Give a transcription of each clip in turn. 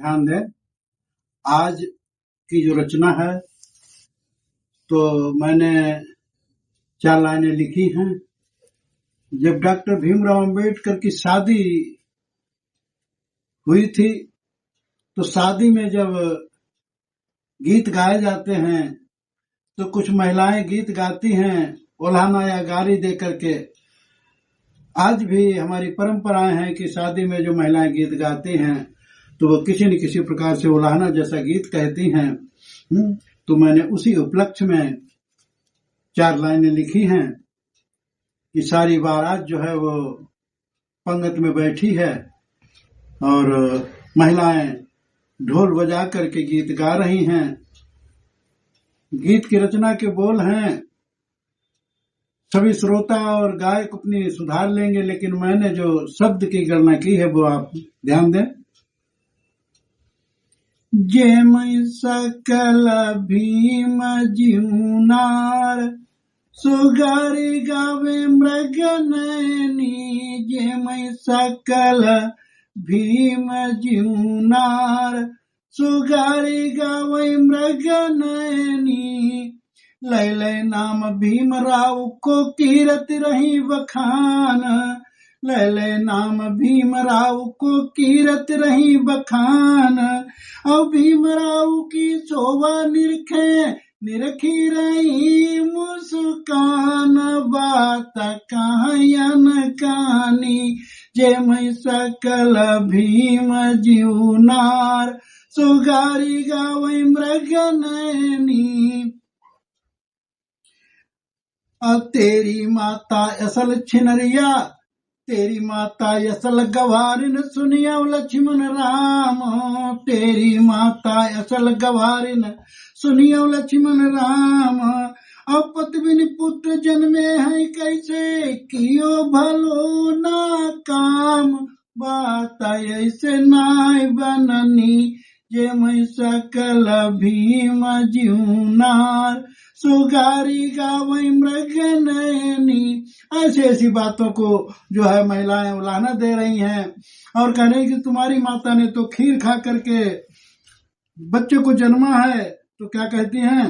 ध्यान दें, आज की जो रचना है तो मैंने 4 लाइनें लिखी हैं। जब डॉक्टर भीमराव अंबेडकर की शादी हुई थी तो शादी में जब गीत गाए जाते हैं तो कुछ महिलाएं गीत गाती हैं उल्हाना या गाली दे करके। आज भी हमारी परंपराएं हैं कि शादी में जो महिलाएं गीत गाती हैं तो वो किसी न किसी प्रकार से उल्हाना जैसा गीत कहती हैं। तो मैंने उसी उपलक्ष्य में 4 लाइनें लिखी हैं कि सारी बारात जो है वो पंगत में बैठी है और महिलाएं ढोल बजा करके गीत गा रही हैं। गीत की रचना के बोल हैं, सभी श्रोता और गायक अपनी सुधार लेंगे, लेकिन मैंने जो शब्द की गणना की है वो आप ध्यान दें। जेमय सकल भीम जीवनार सुगारी गावे मृगनयनी। जेमय सकल भीम जीवनार सुगारी गावे मृगनयनी। लय लय नाम भीमराव को कीरत रही बखान। लय लय नाम भीमराव को कीरत रही बखान। अब भीमराव की शोभा निरखी रही मुस्कान। बात कहयन कानी जेमय सकल भीम जीवनार सुगारी गावे मृगनयनी। तेरी माता असल छिनरिया, तेरी माता असल गवारिन सुनिया लक्ष्मण राम। तेरी माता असल गवारिन सुनिया लक्ष्मण राम। अब पतबिन पुत्र जन्मे है कैसे कियो भलो ना काम। बात ऐसे नाय बननी जेमय सकल भीम जीवनार सुगारी गावई मृगनयनी। ऐसी ऐसी बातों को जो है महिलाएं उलाहना दे रही हैं और कह रही कि तुम्हारी माता ने तो खीर खा करके बच्चे को जन्मा है। तो क्या कहती हैं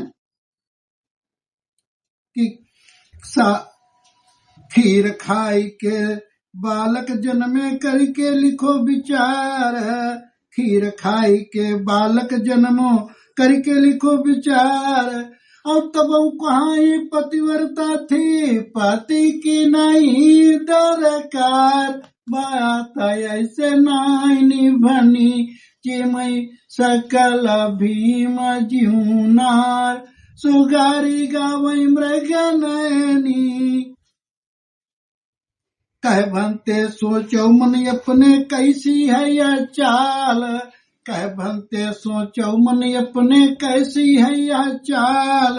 कि खीर खाई के बालक जन्मे करके लिखो विचार। खीर खाई के बालक जन्मो करके लिखो विचार। और तब कहाँ पतिव्रता थी पति की नहीं दरकार। बात ऐसे नाई निभनी जेमय सकल भीम जीवनार सुगारी गावई मृगनयनी। कह भंते सोचो मन अपने कैसी है यह चाल। कह भंते सोचो मन अपने कैसी है यह चाल।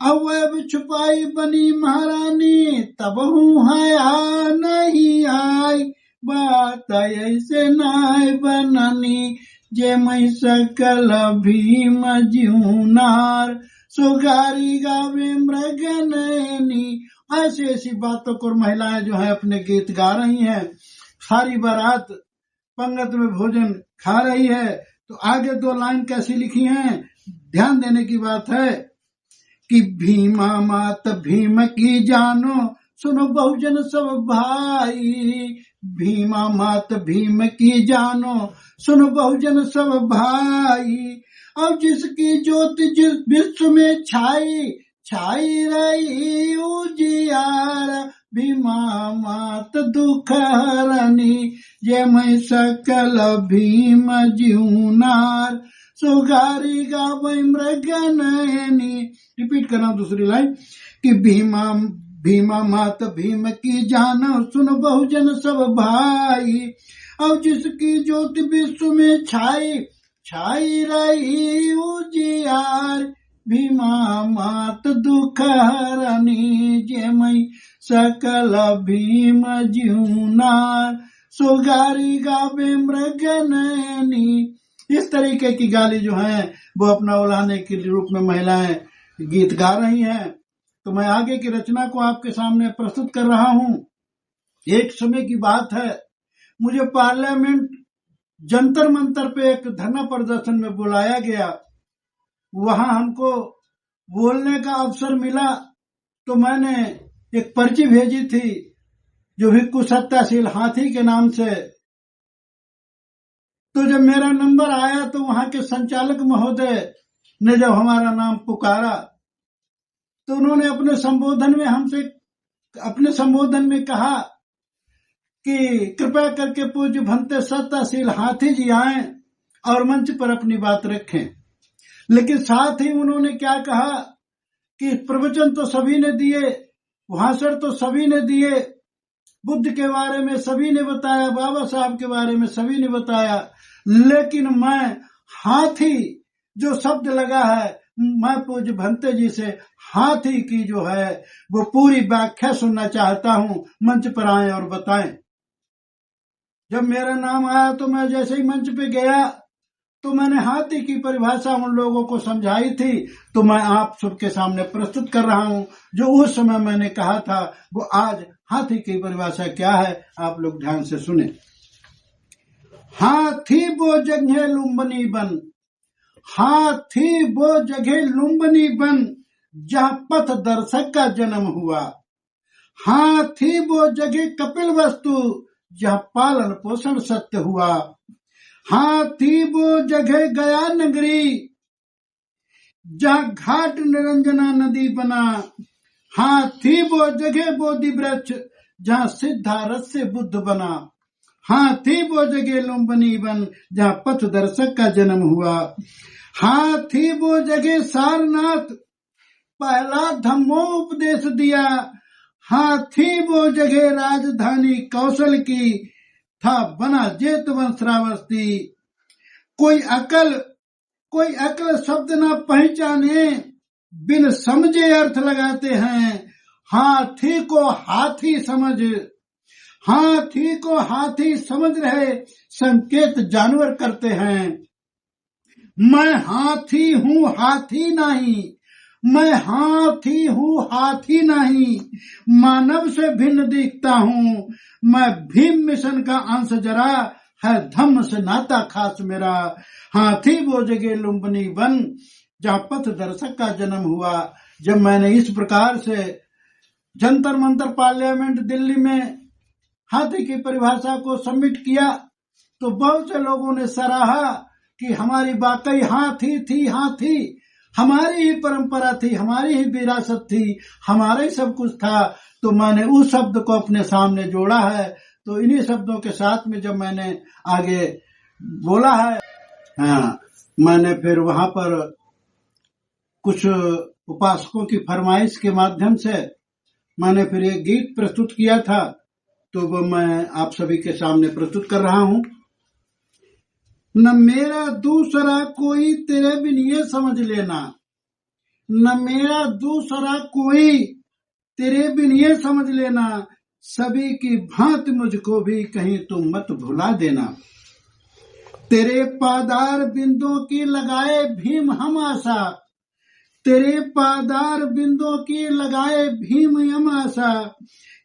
अवैब छुपाई बनी महारानी तब हूँ हया नहीं आई। बात ऐसे नाय बननी जेमय सकल भीम जीवनार सुगारी गावे मृगनयनी। ऐसी ऐसी बातों को महिलाएं जो है अपने गीत गा रही हैं। सारी बारात पंगत में भोजन खा रही है। तो आगे 2 लाइन कैसी लिखी हैं, ध्यान देने की बात है कि भीमा मात भीम की जानो सुनो बहुजन सब भाई। भीमा मात भीम की जानो सुनो बहुजन सब भाई। अब जिसकी ज्योति जिस विश्व में छाई रही उजियार। भीमा मात दुख हरनी जेमय सकल भीम जीवनार सुगारी गावई मृगनयनी। रिपीट कर रहा हूं दूसरी लाइन कि भीमा मात भीम की जानो सुन बहुजन सब भाई। अब जिसकी ज्योति विश्व में छाई रही उजियार। भीमा मात दुख हरनी जेमय सकल भीम जीवनार सुगारी गावे मृगनयनी। इस तरीके की गाली जो है वो अपना उलाहने के रूप में महिलाएं गीत गा रही हैं। तो मैं आगे की रचना को आपके सामने प्रस्तुत कर रहा हूं। एक समय की बात है, मुझे पार्लियामेंट जंतर मंतर पे एक धरना प्रदर्शन में बुलाया गया। वहां हमको बोलने का अवसर मिला तो मैंने एक पर्ची भेजी थी जो भिक्खू तहसील हाथी के नाम से। तो जब मेरा नंबर आया तो वहां के संचालक महोदय ने जब हमारा नाम पुकारा तो उन्होंने अपने संबोधन में कहा कि कृपया करके पूज्य भंते तहसील हाथी जी आए और मंच पर अपनी बात रखें। लेकिन साथ ही उन्होंने क्या कहा कि प्रवचन तो सभी ने दिए, भाषण तो सभी ने दिए, बुद्ध के बारे में सभी ने बताया, बाबा साहब के बारे में सभी ने बताया, लेकिन मैं हाथी जो शब्द लगा है, मैं पूज्य भंते जी से हाथी की जो है वो पूरी व्याख्या सुनना चाहता हूं, मंच पर आए और बताएं। जब मेरा नाम आया तो मैं जैसे ही मंच पे गया तो मैंने हाथी की परिभाषा उन लोगों को समझाई थी। तो मैं आप सबके सामने प्रस्तुत कर रहा हूं जो उस समय मैंने कहा था, वो आज हाथी की परिभाषा क्या है, आप लोग ध्यान से सुने। हाथी वो जगह लुम्बनी बन, हाथी वो जगह लुम्बनी बन, जहां पथ दर्शक का जन्म हुआ। हाथी वो जगह कपिल वस्तु, जहां पालन पोषण सत्य हुआ। हाथी वो जगह गया नगरी, जहां घाट निरंजना नदी बना। हाथी वो जगह बोधि वृक्ष, जहां सिद्धारथ से बुद्ध बना। हाथी वो जगह लुम्बिनी बन, जहां पथ दर्शक का जन्म हुआ। हाथी वो जगह सारनाथ, पहला धम्मो उपदेश दिया। हाथी वो जगह राजधानी कौशल की, था बना जेतवन श्रावस्ती। कोई अकल शब्द ना पहचाने, बिन समझे अर्थ लगाते हैं। हाथी को हाथी समझ, हाथी को हाथी समझ रहे, संकेत जानवर करते हैं। मैं हाथी हूँ हाथी नहीं, मैं हाथी हूँ हाथी नहीं, मानव से भिन्न दिखता हूँ। मैं भीम मिशन का अंश जरा, है धम्म से नाता खास मेरा। हाथी वो जगह लुम्बिनी बन, जहाँ पथ दर्शक का जन्म हुआ। जब मैंने इस प्रकार से जंतर मंतर पार्लियामेंट दिल्ली में हाथी की परिभाषा को सबमिट किया तो बहुत से लोगों ने सराहा कि हमारी वाकई हाथी थी, हाथी हमारी ही परंपरा थी, हमारी ही विरासत थी, हमारा ही सब कुछ था। तो मैंने उस शब्द को अपने सामने जोड़ा है। तो इन्हीं शब्दों के साथ में जब मैंने आगे बोला है, मैंने फिर वहां पर कुछ उपासकों की फरमाइश के माध्यम से मैंने फिर एक गीत प्रस्तुत किया था, तो वो मैं आप सभी के सामने प्रस्तुत कर रहा हूं। न मेरा दूसरा कोई तेरे बिन ये समझ लेना, न मेरा दूसरा कोई तेरे बिन ये समझ लेना। सभी की भांति मुझको भी कहीं तुम मत भुला देना। तेरे पादार बिंदों की लगाए भीम हम आशा, तेरे पादार बिंदों की लगाए भीम हम आशा।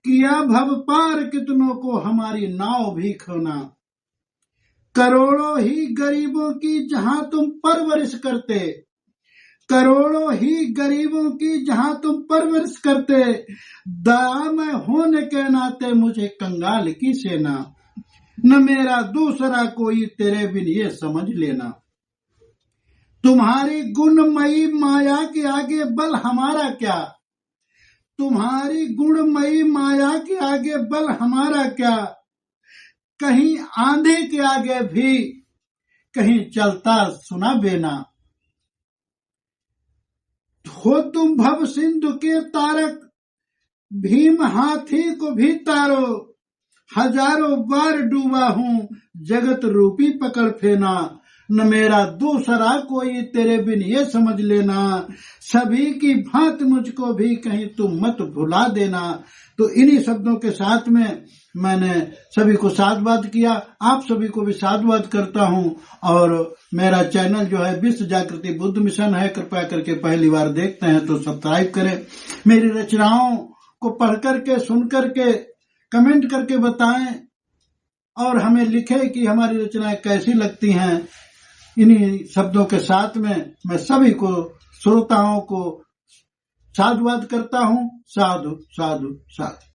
किया भव पार कितनों को हमारी नाव भी खोना। करोड़ों ही गरीबों की जहां तुम परवरिश करते, करोड़ों ही गरीबों की जहां तुम परवरिश करते। दयामय होने के नाते मुझे कंगाल की सेना। न मेरा दूसरा कोई तेरे बिन ये समझ लेना। तुम्हारी गुणमयी माया के आगे बल हमारा क्या, तुम्हारी गुणमयी माया के आगे बल हमारा क्या। कहीं आंधी के आगे भी कहीं चलता सुना बेना। हो तुम भव सिंधु के तारक, भीम हाथी को भी तारो। हजारों बार डूबा हूँ जगत रूपी पकड़ फेना। न मेरा दूसरा कोई तेरे बिन ये समझ लेना। सभी की भांति मुझको भी कहीं तुम मत भुला देना। तो इन्हीं शब्दों के साथ में मैंने सभी को साधुवाद किया। आप सभी को भी साधुवाद करता हूं। और मेरा चैनल जो है विश्व जागृति बुद्ध मिशन है, कृपया करके पहली बार देखते हैं तो सब्सक्राइब करें। मेरी रचनाओं को पढ़ करके, सुन करके, कमेंट करके बताएं और हमें लिखे कि हमारी रचनाएं कैसी लगती हैं। इन्हीं शब्दों के साथ में मैं सभी को, श्रोताओं को साधुवाद करता हूँ। साधु साधु साधु।